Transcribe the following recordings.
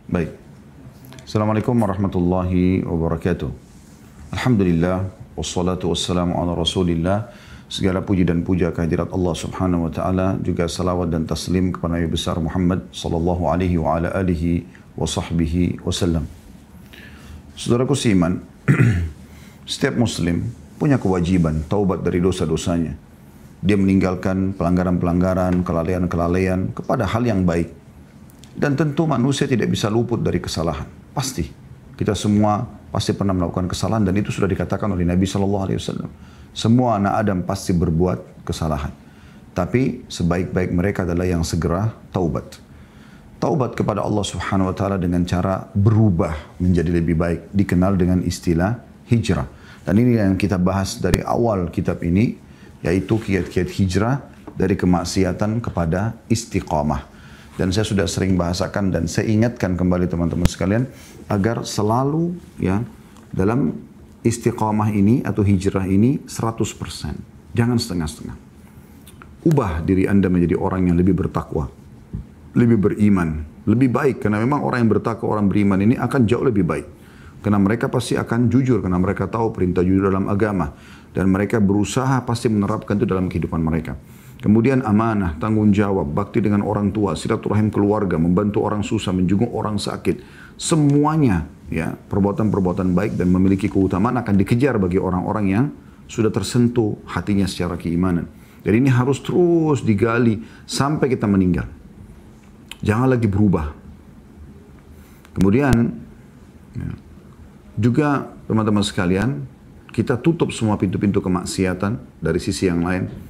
Baik. Assalamualaikum warahmatullahi wabarakatuh. Alhamdulillah, wassalatu wassalamu ala rasulillah. Segala puji dan puja kehadirat Allah subhanahu wa ta'ala. Juga salawat dan taslim kepada Nabi besar Muhammad sallallahu alaihi wa ala alihi wa sahbihi wasallam. Saudaraku seiman, setiap muslim punya kewajiban taubat dari dosa-dosanya. Dia meninggalkan pelanggaran-pelanggaran, kelalaian-kelalaian kepada hal yang baik. Dan tentu manusia tidak bisa luput dari kesalahan. Pasti. Kita semua pasti pernah melakukan kesalahan dan itu sudah dikatakan oleh Nabi SAW. Semua anak Adam pasti berbuat kesalahan. Tapi sebaik-baik mereka adalah yang segera taubat. Taubat kepada Allah Subhanahu wa taala dengan cara berubah menjadi lebih baik, dikenal dengan istilah hijrah. Dan ini yang kita bahas dari awal kitab ini, yaitu kiat-kiat hijrah dari kemaksiatan kepada istiqamah. Dan saya sudah sering bahasakan dan saya ingatkan kembali teman-teman sekalian agar selalu ya dalam istiqamah ini atau hijrah ini 100%. Jangan setengah-setengah. Ubah diri Anda menjadi orang yang lebih bertakwa, lebih beriman, lebih baik. Karena memang orang yang bertakwa, orang beriman ini akan jauh lebih baik. Karena mereka pasti akan jujur, karena mereka tahu perintah jujur dalam agama. Dan mereka berusaha pasti menerapkan itu dalam kehidupan mereka. Kemudian amanah, tanggung jawab, bakti dengan orang tua, silaturahim keluarga, membantu orang susah, menjenguk orang sakit. Semuanya ya perbuatan-perbuatan baik dan memiliki keutamaan akan dikejar bagi orang-orang yang sudah tersentuh hatinya secara keimanan. Jadi ini harus terus digali sampai kita meninggal. Jangan lagi berubah. Kemudian ya, juga teman-teman sekalian, kita tutup semua pintu-pintu kemaksiatan dari sisi yang lain.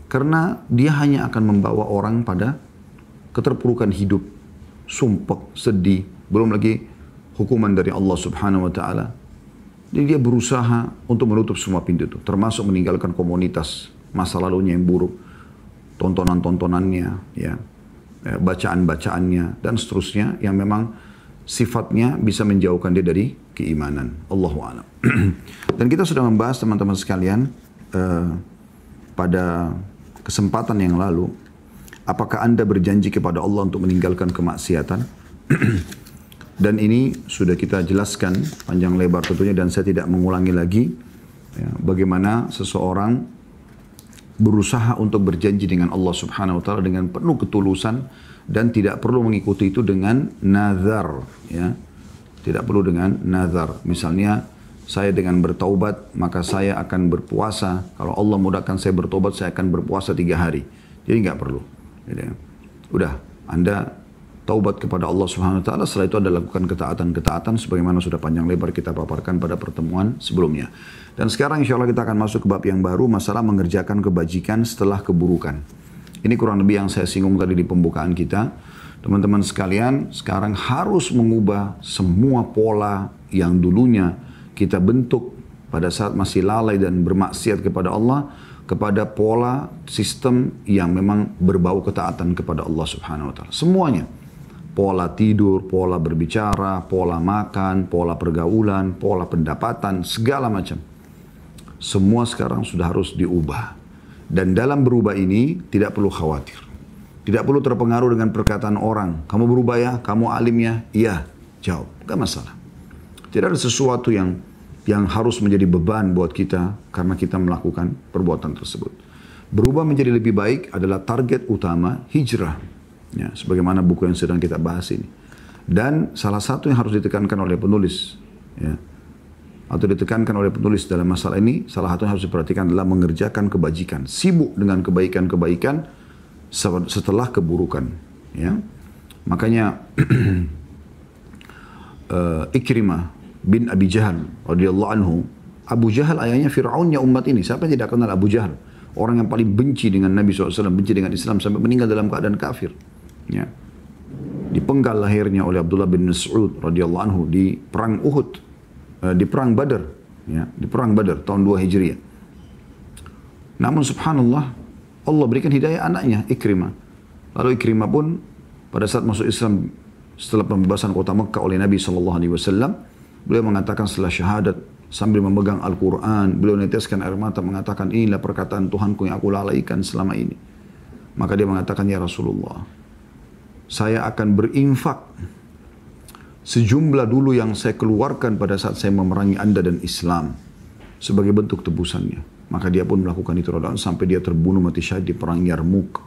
Karena dia hanya akan membawa orang pada keterpurukan hidup, sumpek, sedih, belum lagi hukuman dari Allah Subhanahu wa taala. Jadi dia berusaha untuk menutup semua pintu itu, termasuk meninggalkan komunitas masa lalunya yang buruk, tontonan-tontonannya, ya, bacaan-bacaannya dan seterusnya yang memang sifatnya bisa menjauhkan dia dari keimanan. Allahu a'lam. Dan kita sudah membahas teman-teman sekalian pada kesempatan yang lalu, apakah Anda berjanji kepada Allah untuk meninggalkan kemaksiatan? Dan ini sudah kita jelaskan panjang lebar tentunya dan saya tidak mengulangi lagi ya, bagaimana seseorang berusaha untuk berjanji dengan Allah Subhanahu wa taala dengan penuh ketulusan dan tidak perlu mengikuti itu dengan nazar ya. Tidak perlu dengan nazar. Misalnya saya dengan bertaubat, maka saya akan berpuasa. Kalau Allah mudahkan saya bertaubat, saya akan berpuasa 3 hari. Jadi nggak perlu. Jadi, udah, Anda taubat kepada Allah Subhanahu wa taala, setelah itu Anda lakukan ketaatan-ketaatan sebagaimana sudah panjang lebar kita paparkan pada pertemuan sebelumnya. Dan sekarang insya Allah kita akan masuk ke bab yang baru, masalah mengerjakan kebajikan setelah keburukan. Ini kurang lebih yang saya singgung tadi di pembukaan kita. Teman-teman sekalian, sekarang harus mengubah semua pola yang dulunya kita bentuk pada saat masih lalai dan bermaksiat kepada Allah, kepada pola sistem yang memang berbau ketaatan kepada Allah Subhanahu wa taala. Semuanya. Pola tidur, pola berbicara, pola makan, pola pergaulan, pola pendapatan, segala macam. Semua sekarang sudah harus diubah. Dan dalam berubah ini tidak perlu khawatir. Tidak perlu terpengaruh dengan perkataan orang. Kamu berubah ya? Kamu alim ya? Iya. Jawab. Gak masalah. Tidak ada sesuatu yang harus menjadi beban buat kita karena kita melakukan perbuatan tersebut. Berubah menjadi lebih baik adalah target utama hijrah. Ya, sebagaimana buku yang sedang kita bahas ini. Dan salah satu yang harus ditekankan oleh penulis, ya, atau ditekankan oleh penulis dalam masalah ini, salah satu yang harus diperhatikan adalah mengerjakan kebajikan. Sibuk dengan kebaikan-kebaikan setelah keburukan. Ya. Makanya Ikrimah bin Abi Jahal radhiyallahu anhu, Abu Jahal ayahnya Fir'aunnya umat ini. Siapa yang tidak kenal Abu Jahal? Orang yang paling benci dengan Nabi SAW, benci dengan Islam sampai meninggal dalam keadaan kafir. Ya. Dipenggal lahirnya oleh Abdullah bin Mas'ud radhiyallahu anhu di perang Uhud, di perang Badar, ya, di perang Badar tahun 2 Hijriah. Namun subhanallah, Allah berikan hidayah anaknya Ikrimah. Lalu Ikrimah pun pada saat masuk Islam setelah pembebasan kota Mekah oleh Nabi SAW, beliau mengatakan setelah syahadat sambil memegang Al-Quran, beliau neteskan air mata mengatakan inilah perkataan Tuhanku yang aku lalaikan selama ini. Maka dia mengatakan, ya Rasulullah, saya akan berinfak sejumlah dulu yang saya keluarkan pada saat saya memerangi anda dan Islam sebagai bentuk tebusannya. Maka dia pun melakukan itu sampai dia terbunuh mati syahid di perang Yarmuk.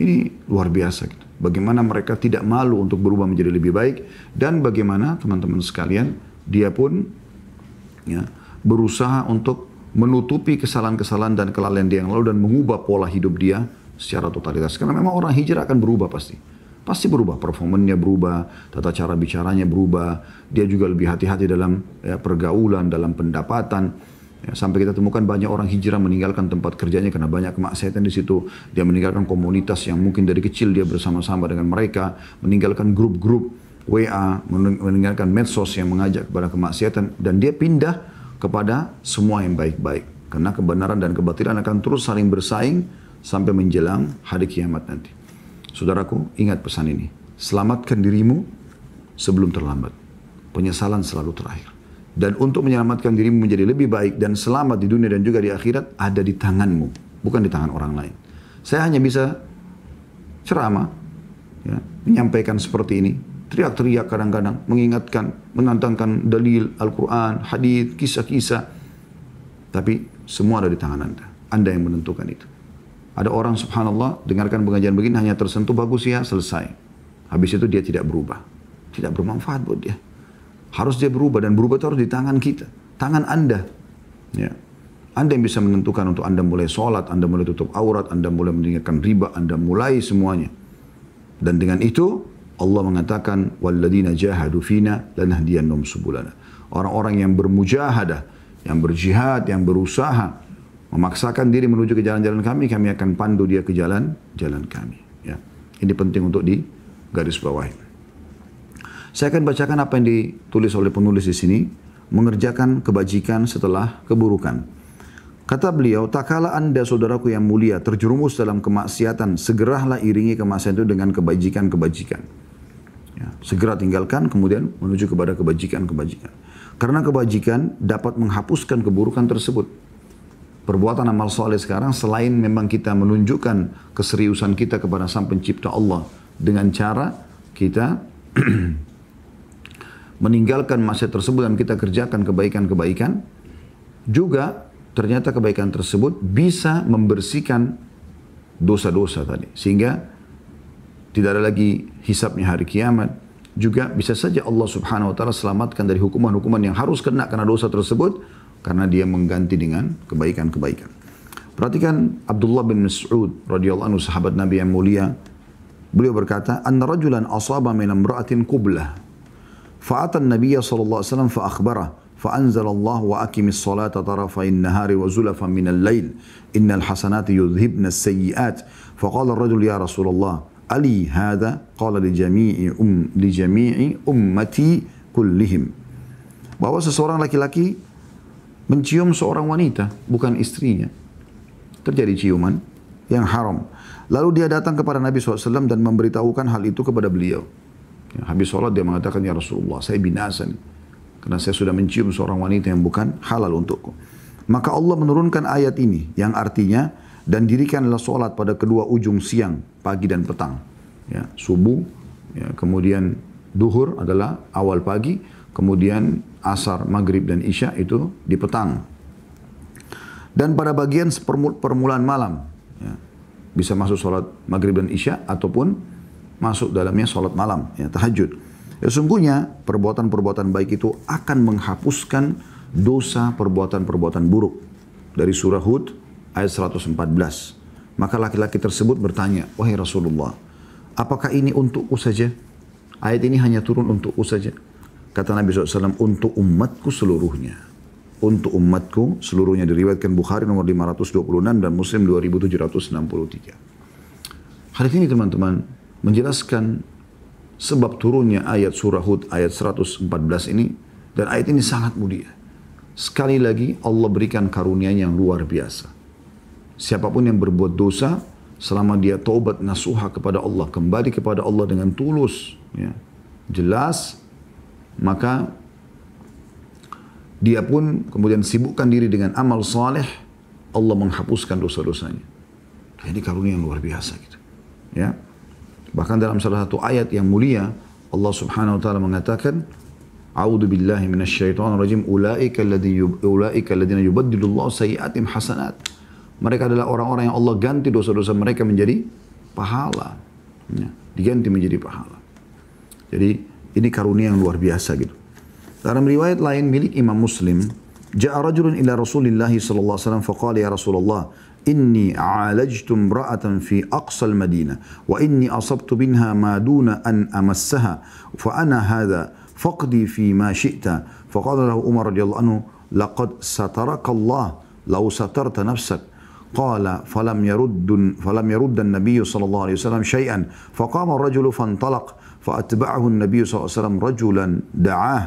Ini luar biasa gitu. Bagaimana mereka tidak malu untuk berubah menjadi lebih baik, dan bagaimana teman-teman sekalian dia pun ya, berusaha untuk menutupi kesalahan-kesalahan dan kelalaian dia yang lalu dan mengubah pola hidup dia secara totalitas. Karena memang orang hijrah akan berubah pasti. Pasti berubah, performanya berubah, tata cara bicaranya berubah, dia juga lebih hati-hati dalam ya, pergaulan, dalam pendapatan. Ya, sampai kita temukan banyak orang hijrah meninggalkan tempat kerjanya karena banyak kemaksiatan di situ. Dia meninggalkan komunitas yang mungkin dari kecil dia bersama-sama dengan mereka, meninggalkan grup-grup WA, meninggalkan medsos yang mengajak kepada kemaksiatan, dan dia pindah kepada semua yang baik-baik. Karena kebenaran dan kebatilan akan terus saling bersaing sampai menjelang hari kiamat nanti. Saudaraku, ingat pesan ini. Selamatkan dirimu sebelum terlambat. Penyesalan selalu terakhir. Dan untuk menyelamatkan dirimu menjadi lebih baik dan selamat di dunia dan juga di akhirat ada di tanganmu, bukan di tangan orang lain. Saya hanya bisa ceramah, ya, menyampaikan seperti ini, teriak-teriak kadang-kadang, mengingatkan, menantangkan dalil Al-Quran, hadis, kisah-kisah. Tapi semua ada di tangan Anda. Anda yang menentukan itu. Ada orang subhanallah dengarkan pengajian begini hanya tersentuh, bagus ya, selesai. Habis itu dia tidak berubah, tidak bermanfaat buat dia. Harus dia berubah, dan berubah itu harus di tangan kita, tangan Anda. Ya. Anda yang bisa menentukan untuk Anda mulai sholat, Anda mulai tutup aurat, Anda mulai meninggalkan riba, Anda mulai semuanya. Dan dengan itu Allah mengatakan walladzina jahadu fina lanahdiyannahum subulana. Orang-orang yang bermujahadah, yang berjihad, yang berusaha memaksakan diri menuju ke jalan-jalan kami, kami akan pandu dia ke jalan-jalan kami. Ya. Ini penting untuk digarisbawahi. Saya akan bacakan apa yang ditulis oleh penulis di sini, mengerjakan kebajikan setelah keburukan. Kata beliau, tak kala anda saudaraku yang mulia terjerumus dalam kemaksiatan, segeralah iringi kemaksiatan itu dengan kebajikan-kebajikan. Ya, segera tinggalkan, kemudian menuju kepada kebajikan-kebajikan. Karena kebajikan dapat menghapuskan keburukan tersebut. Perbuatan amal soleh sekarang selain memang kita menunjukkan keseriusan kita kepada Sang Pencipta Allah dengan cara kita meninggalkan maksiat tersebut dan kita kerjakan kebaikan-kebaikan, juga ternyata kebaikan tersebut bisa membersihkan dosa-dosa tadi. Sehingga tidak ada lagi hisabnya hari kiamat. Juga bisa saja Allah subhanahu wa ta'ala selamatkan dari hukuman-hukuman yang harus kena karena dosa tersebut, karena dia mengganti dengan kebaikan-kebaikan. Perhatikan Abdullah bin Mas'ud radhiyallahu anhu, sahabat Nabi yang mulia. Beliau berkata, "Anna rajulan asaba min imra'atin qublah. Fa'ata an-nabiy sallallahu alaihi wasallam fa akhbara fa anzala Allah wa aqimis salata tarafay an-nahari wa zulafan min al-lail innal hasanati yudhhibna as-sayyi'at." Faqala ar-rajul ya Rasulullah ali hadha qala li jami'i ummati kullihim. Bahwa seseorang laki-laki mencium seorang wanita, bukan istrinya. Terjadi ciuman yang haram. Lalu dia datang kepada Nabi SAW dan memberitahukan hal itu kepada beliau. Ya, habis sholat dia mengatakan, ya Rasulullah, saya binasa nih. Karena saya sudah mencium seorang wanita yang bukan halal untukku. Maka Allah menurunkan ayat ini yang artinya, dan dirikanlah sholat pada kedua ujung siang, pagi dan petang. Ya, subuh, ya, kemudian duhur adalah awal pagi, kemudian asar, maghrib dan isya itu di petang. Dan pada bagian permulaan malam, ya, bisa masuk sholat maghrib dan isya ataupun masuk dalamnya sholat malam, ya, tahajud. Ya, sungguhnya perbuatan-perbuatan baik itu akan menghapuskan dosa perbuatan-perbuatan buruk. Dari surah Hud ayat 114. Maka laki-laki tersebut bertanya, wahai Rasulullah, apakah ini untukku saja? Ayat ini hanya turun untukku saja. Kata Nabi SAW, untuk umatku seluruhnya. Untuk umatku seluruhnya, diriwayatkan Bukhari nomor 526 dan Muslim 2763. Hadis ini teman-teman menjelaskan sebab turunnya ayat surah Hud ayat 114 ini, dan ayat ini sangat mulia. Sekali lagi Allah berikan karunia yang luar biasa. Siapapun yang berbuat dosa, selama dia taubat nasuha kepada Allah, kembali kepada Allah dengan tulus, ya, jelas, maka dia pun kemudian sibukkan diri dengan amal saleh, Allah menghapuskan dosa-dosanya. Jadi karunia yang luar biasa gitu. Ya. Bahkan dalam salah satu ayat yang mulia, Allah Subhanahu wa taala mengatakan, "A'udzu billahi minasyaitonir rajim. Ulaika alladziina yubaddilullahu sayyi'atihim hasanat." Mereka adalah orang-orang yang Allah ganti dosa-dosa mereka menjadi pahala. Ya, diganti menjadi pahala. Jadi ini karunia yang luar biasa gitu. Dalam riwayat lain milik Imam Muslim, "Ja'a rajulun ila Rasulillah sallallahu alaihi wasallam faqala ya Rasulullah, inni a'alajtu imra'atan fi aqsal Madinah wa inni asabtu minha ma duna an amassaha fa ana hadha faqdi fi ma syi'ta." Faqala lahu Umar radhiyallahu anhu, "Laqad sataraka Allah law satarta nafsak." قال فلم يرد النبي صلى الله عليه وسلم شيئا فقام الرجل فانطلق فأتبعه النبي صلى الله عليه وسلم رجلا دعاه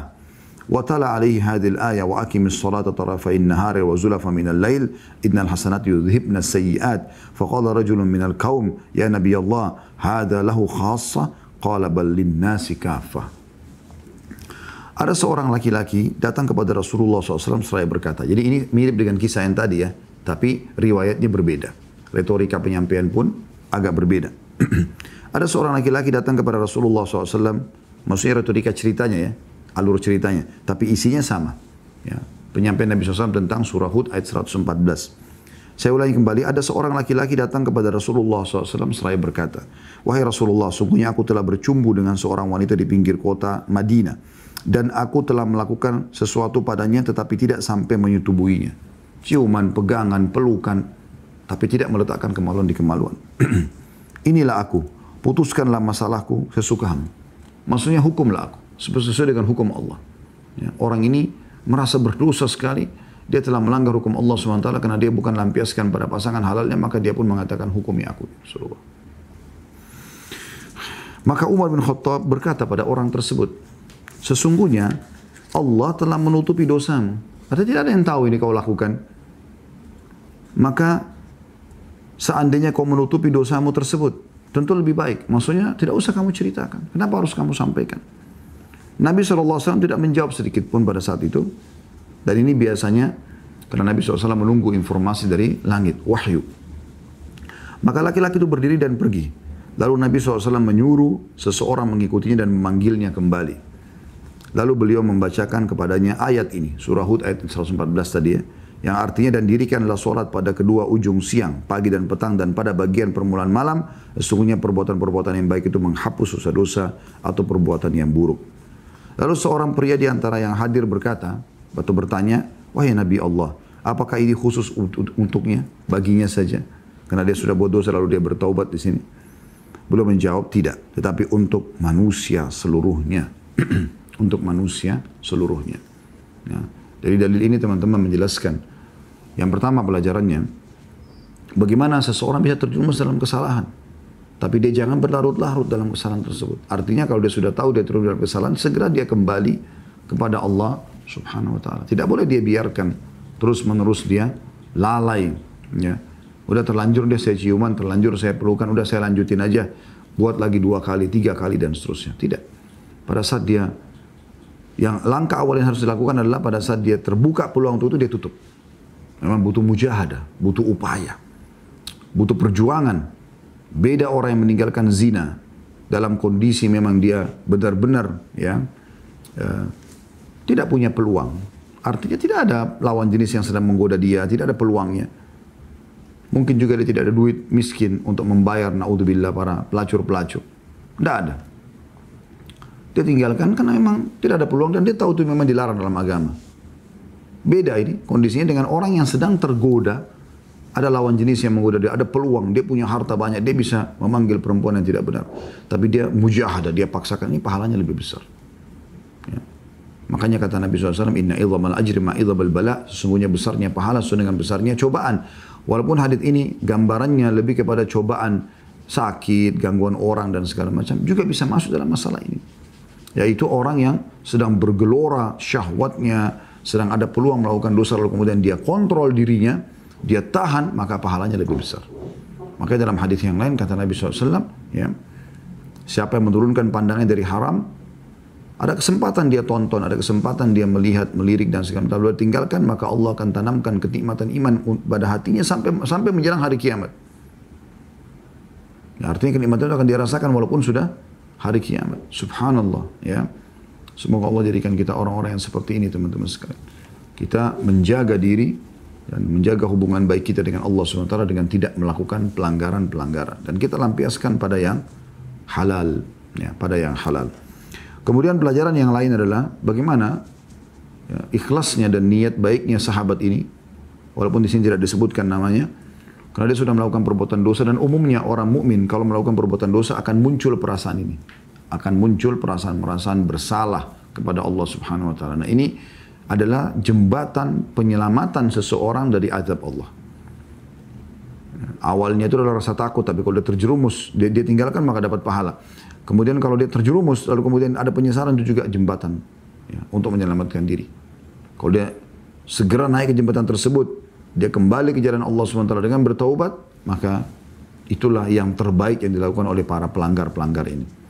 وتلا عليه هذه الآية وأقم الصلاة طرفي النهار وزلفا من الليل إن الحسنات يذهبن السيئات فقال رجل من القوم يا نبي الله هذا له خاصة قال بل للناس كافة. Ada seorang laki-laki datang kepada Rasulullah SAW seraya berkata, jadi ini mirip dengan kisah yang tadi ya, tapi riwayatnya berbeda. Retorika penyampaian pun agak berbeda. Ada seorang laki-laki datang kepada Rasulullah SAW, maksudnya retorika ceritanya ya, alur ceritanya, tapi isinya sama. Ya, penyampaian Nabi SAW tentang surah Hud ayat 114. Saya ulangi kembali, ada seorang laki-laki datang kepada Rasulullah SAW seraya berkata, "Wahai Rasulullah, sungguhnya aku telah bercumbu dengan seorang wanita di pinggir kota Madinah, dan aku telah melakukan sesuatu padanya tetapi tidak sampai menyetubuhinya. Ciuman, pegangan, pelukan, tapi tidak meletakkan kemaluan di kemaluan. Inilah aku, putuskanlah masalahku sesukamu." Maksudnya hukumlah aku, sesuai dengan hukum Allah. Ya, orang ini merasa berdosa sekali, dia telah melanggar hukum Allah SWT karena dia bukan lampiaskan pada pasangan halalnya, maka dia pun mengatakan hukumi aku. Maka Umar bin Khattab berkata pada orang tersebut, "Sesungguhnya Allah telah menutupi dosamu. Ada tidak ada yang tahu ini kau lakukan. Maka seandainya kau menutupi dosamu tersebut, tentu lebih baik. Maksudnya tidak usah kamu ceritakan. Kenapa harus kamu sampaikan?" Nabi SAW tidak menjawab sedikit pun pada saat itu. Dan ini biasanya karena Nabi SAW menunggu informasi dari langit, wahyu. Maka laki-laki itu berdiri dan pergi. Lalu Nabi SAW menyuruh seseorang mengikutinya dan memanggilnya kembali. Lalu beliau membacakan kepadanya ayat ini, surah Hud ayat 114 tadi ya, yang artinya, "Dan dirikanlah sholat pada kedua ujung siang, pagi dan petang, dan pada bagian permulaan malam, sesungguhnya perbuatan-perbuatan yang baik itu menghapus dosa-dosa atau perbuatan yang buruk." Lalu seorang pria di antara yang hadir berkata, atau bertanya, "Wahai Nabi Allah, apakah ini khusus untuknya, baginya saja? Karena dia sudah buat dosa lalu dia bertaubat di sini." Beliau menjawab, "Tidak, tetapi untuk manusia seluruhnya." Untuk manusia seluruhnya. Ya. Dari dalil ini teman-teman menjelaskan, yang pertama pelajarannya, bagaimana seseorang bisa terjerumus dalam kesalahan, tapi dia jangan berlarut-larut dalam kesalahan tersebut. Artinya kalau dia sudah tahu dia terjerumus dalam kesalahan, segera dia kembali kepada Allah Subhanahu wa ta'ala. Tidak boleh dia biarkan terus-menerus dia lalai. Ya. Udah terlanjur dia saya ciuman, terlanjur saya pelukan, udah saya lanjutin aja, buat lagi 2 kali, 3 kali dan seterusnya. Tidak. Pada saat dia, yang langkah awal yang harus dilakukan adalah pada saat dia terbuka peluang itu dia tutup. Memang butuh mujahadah, butuh upaya, butuh perjuangan. Beda orang yang meninggalkan zina dalam kondisi memang dia benar-benar ya tidak punya peluang. Artinya tidak ada lawan jenis yang sedang menggoda dia, tidak ada peluangnya. Mungkin juga dia tidak ada duit, miskin untuk membayar naudzubillah para pelacur-pelacur. Tidak ada. Dia tinggalkan karena memang tidak ada peluang dan dia tahu itu memang dilarang dalam agama. Beda ini kondisinya dengan orang yang sedang tergoda. Ada lawan jenis yang menggoda dia, ada peluang, dia punya harta banyak, dia bisa memanggil perempuan yang tidak benar. Tapi dia mujahadah, dia paksakan, ini pahalanya lebih besar. Ya. Makanya kata Nabi SAW, "Inna idhamal ajri ma'idhabal bala." Sesungguhnya besarnya pahala sesuai dengan besarnya cobaan. Walaupun hadits ini gambarannya lebih kepada cobaan sakit, gangguan orang dan segala macam, juga bisa masuk dalam masalah ini. Yaitu orang yang sedang bergelora syahwatnya, sedang ada peluang melakukan dosa lalu kemudian dia kontrol dirinya, dia tahan, maka pahalanya lebih besar. Makanya dalam hadis yang lain kata Nabi SAW, ya, siapa yang menurunkan pandangannya dari haram, ada kesempatan dia tonton, ada kesempatan dia melihat, melirik dan segala macam, lalu tinggalkan, maka Allah akan tanamkan kenikmatan iman pada hatinya sampai menjelang hari kiamat. Ya, artinya kenikmatan itu akan dirasakan walaupun sudah hari kiamat. Subhanallah, ya. Semoga Allah jadikan kita orang-orang yang seperti ini, teman-teman sekalian. Kita menjaga diri dan menjaga hubungan baik kita dengan Allah SWT dengan tidak melakukan pelanggaran-pelanggaran. Dan kita lampiaskan pada yang halal, ya, pada yang halal. Kemudian pelajaran yang lain adalah bagaimana ya, ikhlasnya dan niat baiknya sahabat ini, walaupun di sini tidak disebutkan namanya, karena dia sudah melakukan perbuatan dosa, dan umumnya orang mukmin kalau melakukan perbuatan dosa akan muncul perasaan ini. Akan muncul perasaan bersalah kepada Allah Subhanahu wa taala. Nah, ini adalah jembatan penyelamatan seseorang dari azab Allah. Awalnya itu adalah rasa takut, tapi kalau dia terjerumus, dia tinggalkan maka dapat pahala. Kemudian kalau dia terjerumus, lalu kemudian ada penyesalan, itu juga jembatan ya, untuk menyelamatkan diri. Kalau dia segera naik ke jembatan tersebut, dia kembali ke jalan Allah SWT dengan bertaubat, maka itulah yang terbaik yang dilakukan oleh para pelanggar-pelanggar ini.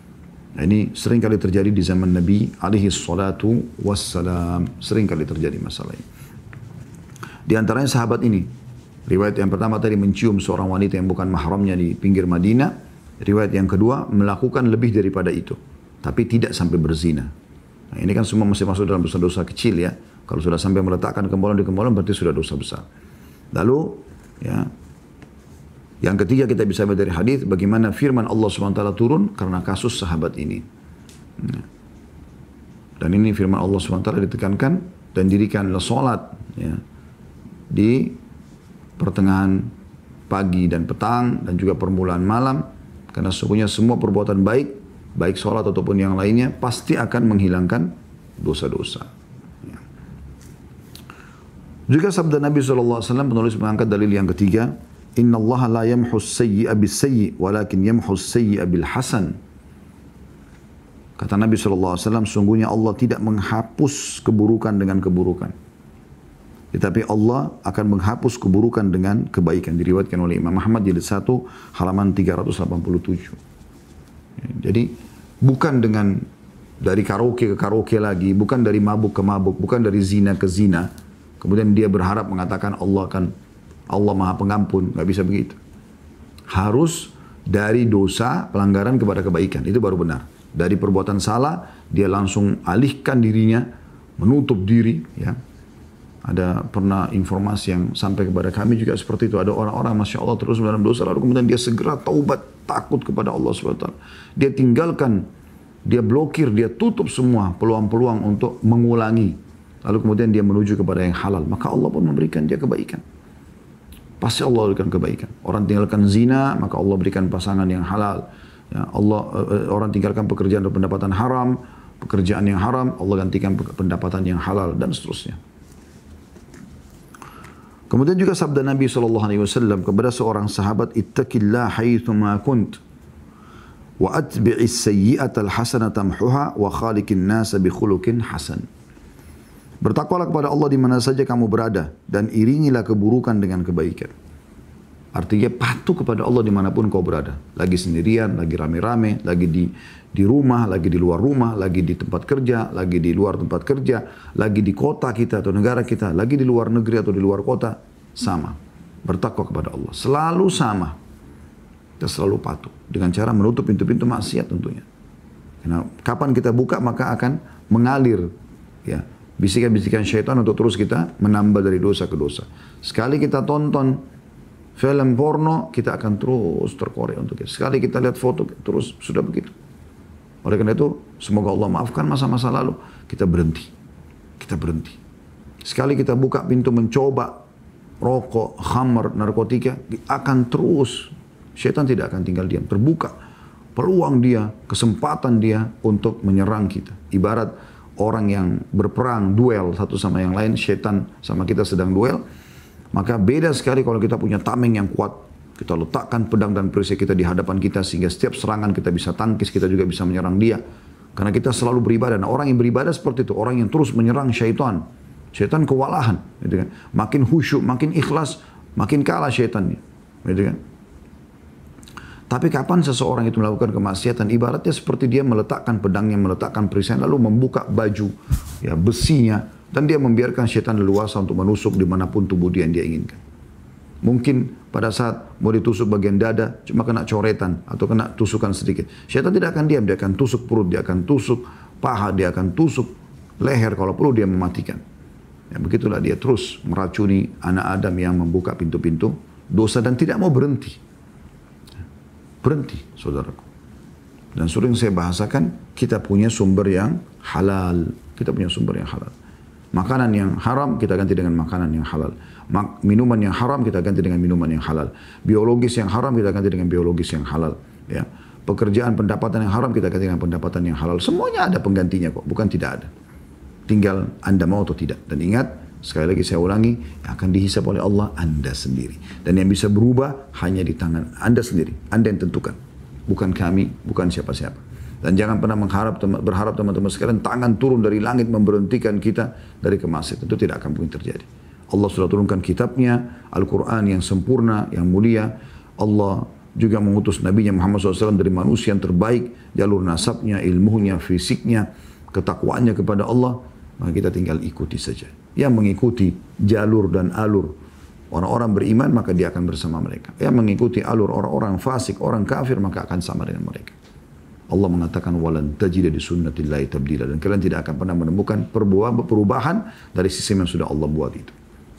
Nah, ini sering kali terjadi di zaman Nabi alaihi salatu wassalam. Sering kali terjadi masalah ini. Di antaranya sahabat ini. Riwayat yang pertama tadi mencium seorang wanita yang bukan mahramnya di pinggir Madinah. Riwayat yang kedua melakukan lebih daripada itu. Tapi tidak sampai berzina. Nah, ini kan semua masih masuk dalam dosa-dosa kecil ya. Kalau sudah sampai meletakkan kemaluan di kemaluan berarti sudah dosa besar. Lalu ya, yang ketiga kita bisa melihat dari hadis bagaimana firman Allah SWT turun karena kasus sahabat ini. Dan ini firman Allah SWT ditekankan dan dirikanlah solat ya, di pertengahan pagi dan petang dan juga permulaan malam, karena sesungguhnya semua perbuatan baik, baik solat ataupun yang lainnya, pasti akan menghilangkan dosa-dosa. Ya. Juga sabda Nabi SAW, penulis mengangkat dalil yang ketiga, Inna Allah la yamhus sayyi'a bis sayyi' walakin yamhus sayyi'a bil hasan. Kata Nabi SAW, sungguhnya Allah tidak menghapus keburukan dengan keburukan. Tetapi Allah akan menghapus keburukan dengan kebaikan. Diriwayatkan oleh Imam Ahmad jilid 1 halaman 387. Jadi bukan dengan dari karaoke ke karaoke lagi, bukan dari mabuk ke mabuk, bukan dari zina ke zina. Kemudian dia berharap mengatakan Allah Maha Pengampun, nggak bisa begitu. Harus dari dosa pelanggaran kepada kebaikan, itu baru benar. Dari perbuatan salah dia langsung alihkan dirinya, menutup diri. Ya, ada pernah informasi yang sampai kepada kami juga seperti itu. Ada orang-orang masya Allah terus dalam dosa, lalu kemudian dia segera taubat, takut kepada Allah SWT. Dia tinggalkan, dia blokir, dia tutup semua peluang-peluang untuk mengulangi. Lalu kemudian dia menuju kepada yang halal, maka Allah pun memberikan dia kebaikan. Pasti Allah berikan kebaikan. Orang tinggalkan zina, maka Allah berikan pasangan yang halal. Ya, orang tinggalkan pekerjaan dan pendapatan haram, pekerjaan yang haram, Allah gantikan pendapatan yang halal, dan seterusnya. Kemudian juga sabda Nabi SAW kepada seorang sahabat, Ittaqillah haithuma kunt, wa atbi'is sayyi'atal hasanata tamhuha, wa khaliqin nasa bi khuluqin hasan. Bertakwalah kepada Allah di mana saja kamu berada dan iringilah keburukan dengan kebaikan. Artinya patuh kepada Allah dimanapun kau berada. Lagi sendirian, lagi rame-rame, lagi di rumah, lagi di luar rumah, lagi di tempat kerja, lagi di luar tempat kerja, lagi di kota kita atau negara kita, lagi di luar negeri atau di luar kota, sama. Bertakwa kepada Allah. Selalu sama. Kita selalu patuh. Dengan cara menutup pintu-pintu maksiat tentunya. Karena kapan kita buka maka akan mengalir. Ya. Bisikan-bisikan syaitan untuk terus kita menambah dari dosa ke dosa. Sekali kita tonton film porno, kita akan terus terkorek untuk itu. Sekali kita lihat foto, terus sudah begitu. Oleh karena itu, semoga Allah maafkan masa-masa lalu. Kita berhenti. Kita berhenti. Sekali kita buka pintu mencoba rokok, khamar, narkotika, akan terus. Syaitan tidak akan tinggal diam. Terbuka peluang dia, kesempatan dia untuk menyerang kita. Ibarat orang yang berperang, duel satu sama yang lain, syaitan sama kita sedang duel, maka beda sekali kalau kita punya tameng yang kuat. Kita letakkan pedang dan perisai kita di hadapan kita sehingga setiap serangan kita bisa tangkis, kita juga bisa menyerang dia. Karena kita selalu beribadah. Nah, orang yang beribadah seperti itu, orang yang terus menyerang syaitan. Syaitan kewalahan, gitu kan. Makin khusyuk, makin ikhlas, makin kalah syaitannya, gitu kan. Tapi kapan seseorang itu melakukan kemaksiatan, ibaratnya seperti dia meletakkan pedangnya, meletakkan perisai, lalu membuka baju, ya, besinya, dan dia membiarkan syaitan leluasa untuk menusuk dimanapun tubuh dia yang dia inginkan. Mungkin pada saat mau ditusuk bagian dada, cuma kena coretan atau kena tusukan sedikit. Syaitan tidak akan diam, dia akan tusuk perut, dia akan tusuk paha, dia akan tusuk leher, kalau perlu dia mematikan. Ya, begitulah dia terus meracuni anak Adam yang membuka pintu-pintu dosa dan tidak mau berhenti. Berhenti, saudaraku. Dan sering saya bahasakan, kita punya sumber yang halal. Kita punya sumber yang halal. Makanan yang haram kita ganti dengan makanan yang halal. Minuman yang haram kita ganti dengan minuman yang halal. Biologis yang haram kita ganti dengan biologis yang halal. Ya. Pekerjaan pendapatan yang haram kita ganti dengan pendapatan yang halal. Semuanya ada penggantinya kok, bukan tidak ada. Tinggal Anda mau atau tidak. Dan ingat, sekali lagi saya ulangi, yang akan dihisab oleh Allah Anda sendiri. Dan yang bisa berubah hanya di tangan Anda sendiri. Anda yang tentukan. Bukan kami, bukan siapa-siapa. Dan jangan pernah berharap teman-teman sekalian tangan turun dari langit memberhentikan kita dari kemaksiatan. Itu tidak akan mungkin terjadi. Allah sudah turunkan kitabnya, Al-Quran yang sempurna, yang mulia. Allah juga mengutus Nabi Muhammad SAW dari manusia yang terbaik. Jalur nasabnya, ilmunya, fisiknya, ketakwaannya kepada Allah. Maka kita tinggal ikuti saja. Yang mengikuti jalur dan alur orang-orang beriman, maka dia akan bersama mereka. Yang mengikuti alur orang-orang fasik, orang kafir, maka akan sama dengan mereka. Allah mengatakan, walan tajida di sunnatillahi tabdila. Dan kalian tidak akan pernah menemukan perubahan dari sistem yang sudah Allah buat itu.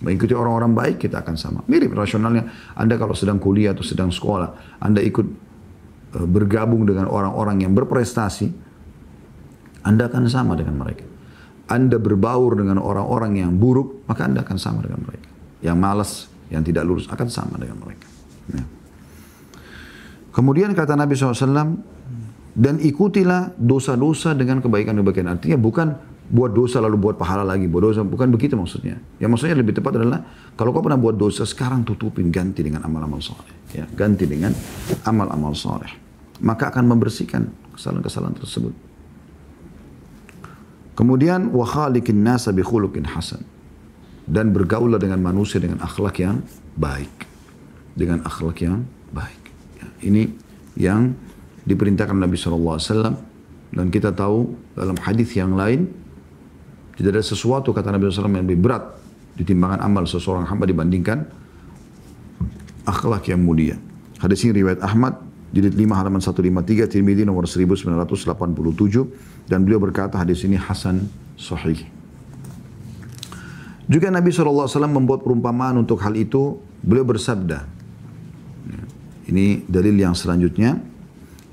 Mengikuti orang-orang baik, kita akan sama. Mirip rasionalnya, Anda kalau sedang kuliah atau sedang sekolah, Anda ikut bergabung dengan orang-orang yang berprestasi, Anda akan sama dengan mereka. Anda berbaur dengan orang-orang yang buruk, maka Anda akan sama dengan mereka. Yang malas, yang tidak lurus, akan sama dengan mereka. Ya. Kemudian kata Nabi SAW, dan ikutilah dosa-dosa dengan kebaikan-kebaikan. Artinya bukan buat dosa lalu buat pahala lagi, buat dosa, bukan begitu maksudnya. Yang maksudnya lebih tepat adalah, kalau kau pernah buat dosa, sekarang tutupin, ganti dengan amal-amal saleh. Ya, ganti dengan amal-amal saleh. Maka akan membersihkan kesalahan-kesalahan tersebut. Kemudian wa khaliqin nasa bi khuluqin hasan. Dan bergaulah dengan manusia dengan akhlak yang baik. Dengan akhlak yang baik. Ya, ini yang diperintahkan Nabi SAW. Dan kita tahu dalam hadis yang lain, tidak ada sesuatu kata Nabi SAW yang lebih berat ditimbangkan amal seseorang hamba dibandingkan akhlak yang mulia. Hadis ini riwayat Ahmad, jilid 5 halaman 153, Tirmidzi nomor 1987, dan beliau berkata hadis ini hasan sahih. Juga Nabi SAW membuat perumpamaan untuk hal itu. Beliau bersabda, ini dalil yang selanjutnya,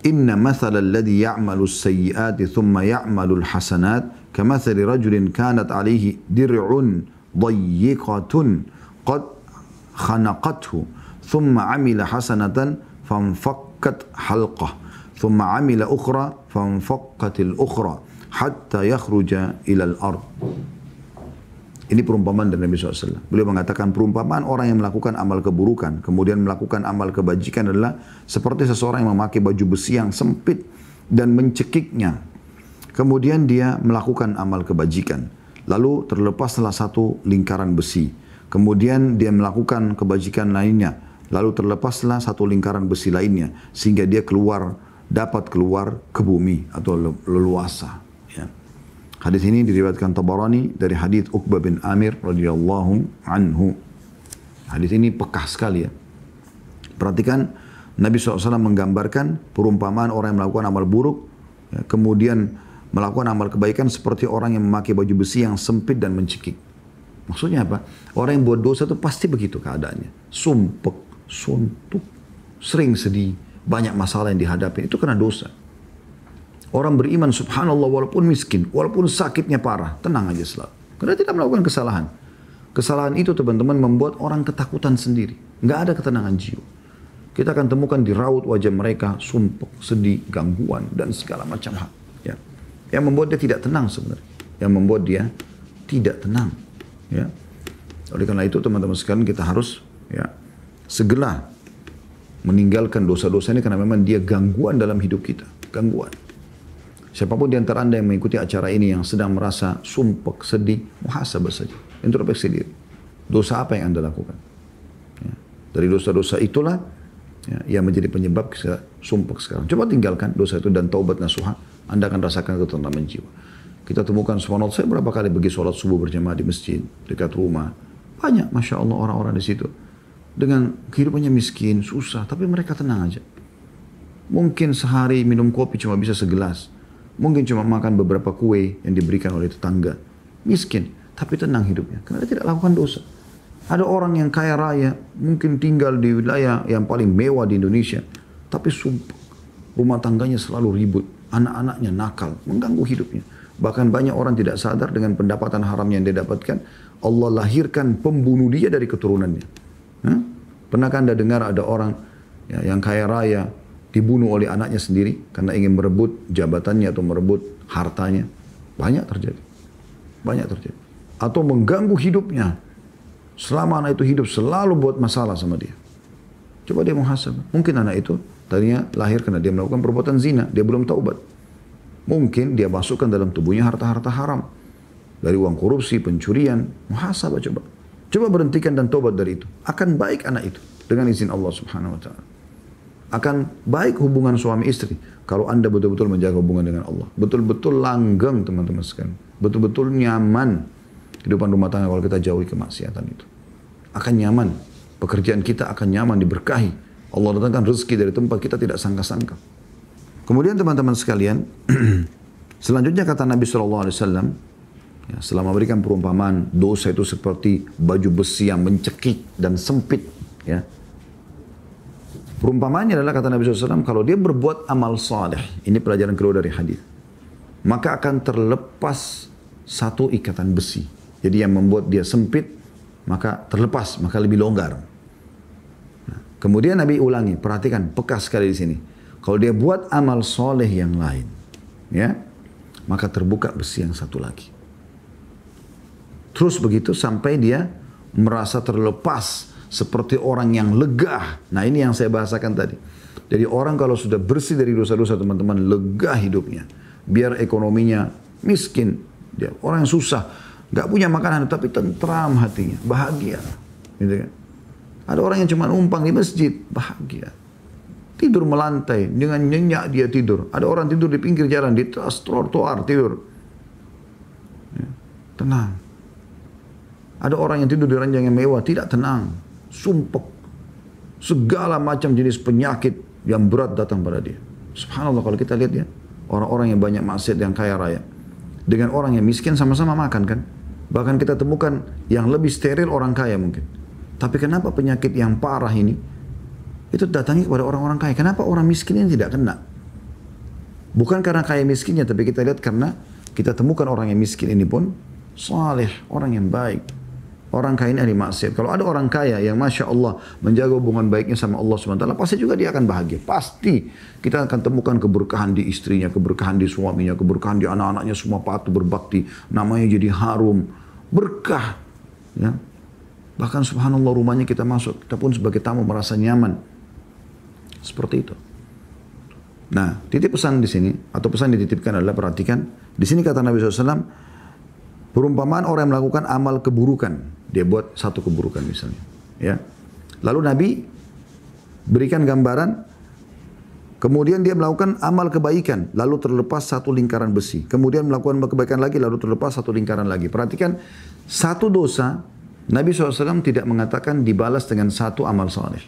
inna mathala alladhi ya'malu as-sayyi'ati thumma ya'malu al-hasanat kamathali rajulin kanat alaihi dir'un dayyiqatun qad khanaqathu thumma 'amila hasanatan fanfakkat halqah thumma 'amila ukhra fanfakkatil ukhra hatta yakhruja ila al-ard. Ini perumpamaan dari Nabi SAW. Beliau mengatakan perumpamaan orang yang melakukan amal keburukan, kemudian melakukan amal kebajikan adalah seperti seseorang yang memakai baju besi yang sempit dan mencekiknya. Kemudian dia melakukan amal kebajikan. Lalu terlepas salah satu lingkaran besi. Kemudian dia melakukan kebajikan lainnya. Lalu terlepaslah satu lingkaran besi lainnya. Sehingga dia dapat keluar ke bumi atau leluasa. Ya. Hadis ini diriwayatkan Tabarani dari hadis Uqbah bin Amir radhiyallahu anhu. Hadis ini pekah sekali ya. Perhatikan Nabi SAW menggambarkan perumpamaan orang yang melakukan amal buruk, ya, kemudian melakukan amal kebaikan seperti orang yang memakai baju besi yang sempit dan mencekik. Maksudnya apa? Orang yang buat dosa itu pasti begitu keadaannya. Sumpek, suntuk, sering sedih, banyak masalah yang dihadapi. Itu karena dosa. Orang beriman subhanallah walaupun miskin, walaupun sakitnya parah, tenang aja selalu. Karena tidak melakukan kesalahan. Kesalahan itu teman-teman membuat orang ketakutan sendiri. Nggak ada ketenangan jiwa. Kita akan temukan di raut wajah mereka sumpek, sedih, gangguan, dan segala macam hal. Ya. Yang membuat dia tidak tenang sebenarnya. Yang membuat dia tidak tenang. Ya. Oleh karena itu teman-teman sekalian kita harus ya, segera meninggalkan dosa-dosa ini karena memang dia gangguan dalam hidup kita. Gangguan. Siapapun di antara Anda yang mengikuti acara ini yang sedang merasa sumpek, sedih, muhasabah saja. Introspeksi diri. Dosa apa yang Anda lakukan? Ya. Dari dosa-dosa itulah ya, yang menjadi penyebab sumpek sekarang. Coba tinggalkan dosa itu dan taubat nasuha. Anda akan rasakan ketenangan jiwa. Kita temukan subhanallah, saya berapa kali pergi sholat subuh berjamaah di masjid, dekat rumah. Banyak, Masya Allah orang-orang di situ. dengan kehidupannya miskin, susah, tapi mereka tenang aja. Mungkin sehari minum kopi cuma bisa segelas. Mungkin cuma makan beberapa kue yang diberikan oleh tetangga. Miskin, tapi tenang hidupnya. Karena dia tidak lakukan dosa. Ada orang yang kaya raya, mungkin tinggal di wilayah yang paling mewah di Indonesia. Tapi rumah tangganya selalu ribut. Anak-anaknya nakal, mengganggu hidupnya. Bahkan banyak orang tidak sadar dengan pendapatan haram yang dia dapatkan. Allah lahirkan pembunuh dia dari keturunannya. Pernahkah Anda dengar ada orang yang kaya raya dibunuh oleh anaknya sendiri karena ingin merebut jabatannya atau merebut hartanya? Banyak terjadi. Banyak terjadi. Atau mengganggu hidupnya. Selama anak itu hidup selalu buat masalah sama dia. Coba dia muhasabah. Mungkin anak itu tadinya lahir karena dia melakukan perbuatan zina. Dia belum taubat. Mungkin dia masukkan dalam tubuhnya harta-harta haram. Dari uang korupsi, pencurian. Muhasabah coba. Coba berhentikan dan taubat dari itu. Akan baik anak itu. Dengan izin Allah subhanahu wa ta'ala. Akan baik hubungan suami istri. Kalau Anda betul-betul menjaga hubungan dengan Allah. Betul-betul langgeng teman-teman sekalian. Betul-betul nyaman. Kehidupan rumah tangga kalau kita jauhi kemaksiatan itu. Akan nyaman. Pekerjaan kita akan nyaman, diberkahi. Allah datangkan rezeki dari tempat kita tidak sangka-sangka. Kemudian teman-teman sekalian. Selanjutnya kata Nabi SAW. Ya, setelah memberikan perumpamaan dosa itu seperti baju besi yang mencekik dan sempit. Ya. Perumpamaannya adalah kata Nabi SAW, kalau dia berbuat amal saleh, ini pelajaran kedua dari hadis, maka akan terlepas satu ikatan besi. Jadi yang membuat dia sempit, maka terlepas, maka lebih longgar. Nah, kemudian Nabi ulangi, perhatikan, peka sekali di sini. Kalau dia buat amal saleh yang lain, ya, maka terbuka besi yang satu lagi. Terus begitu sampai dia merasa terlepas seperti orang yang lega. Nah ini yang saya bahasakan tadi. Jadi orang kalau sudah bersih dari dosa-dosa teman-teman, lega hidupnya. Biar ekonominya miskin. Dia orang yang susah. Gak punya makanan tapi tentram hatinya. Bahagia. Gitu kan? Ada orang yang cuma numpang di masjid. Bahagia. Tidur melantai. Dengan nyenyak dia tidur. Ada orang tidur di pinggir jalan. Di trotoar tidur. Ya. Tenang. Ada orang yang tidur di ranjang yang mewah, tidak tenang, sumpek. Segala macam jenis penyakit yang berat datang pada dia. Subhanallah kalau kita lihat ya, orang-orang yang banyak maksiat yang kaya raya. Dengan orang yang miskin sama-sama makan kan. Bahkan kita temukan yang lebih steril orang kaya mungkin. Tapi kenapa penyakit yang parah ini, itu datangi kepada orang-orang kaya. Kenapa orang miskin ini tidak kena? Bukan karena kaya miskinnya, tapi kita lihat karena kita temukan orang yang miskin ini pun saleh, orang yang baik. Orang kaya ini ahli maksiat. Kalau ada orang kaya yang Masya Allah menjaga hubungan baiknya sama Allah SWT, pasti juga dia akan bahagia. Pasti kita akan temukan keberkahan di istrinya, keberkahan di suaminya, keberkahan di anak-anaknya, semua patuh berbakti. Namanya jadi harum. Berkah. Ya. Bahkan subhanallah rumahnya kita masuk, kita pun sebagai tamu merasa nyaman. Seperti itu. Nah, titip pesan di sini, atau pesan dititipkan adalah perhatikan. Di sini kata Nabi SAW, perumpamaan orang yang melakukan amal keburukan. Dia buat satu keburukan misalnya. Ya. Lalu Nabi berikan gambaran. Kemudian dia melakukan amal kebaikan. Lalu terlepas satu lingkaran besi. Kemudian melakukan kebaikan lagi. Lalu terlepas satu lingkaran lagi. Perhatikan. Satu dosa. Nabi SAW tidak mengatakan dibalas dengan satu amal saleh.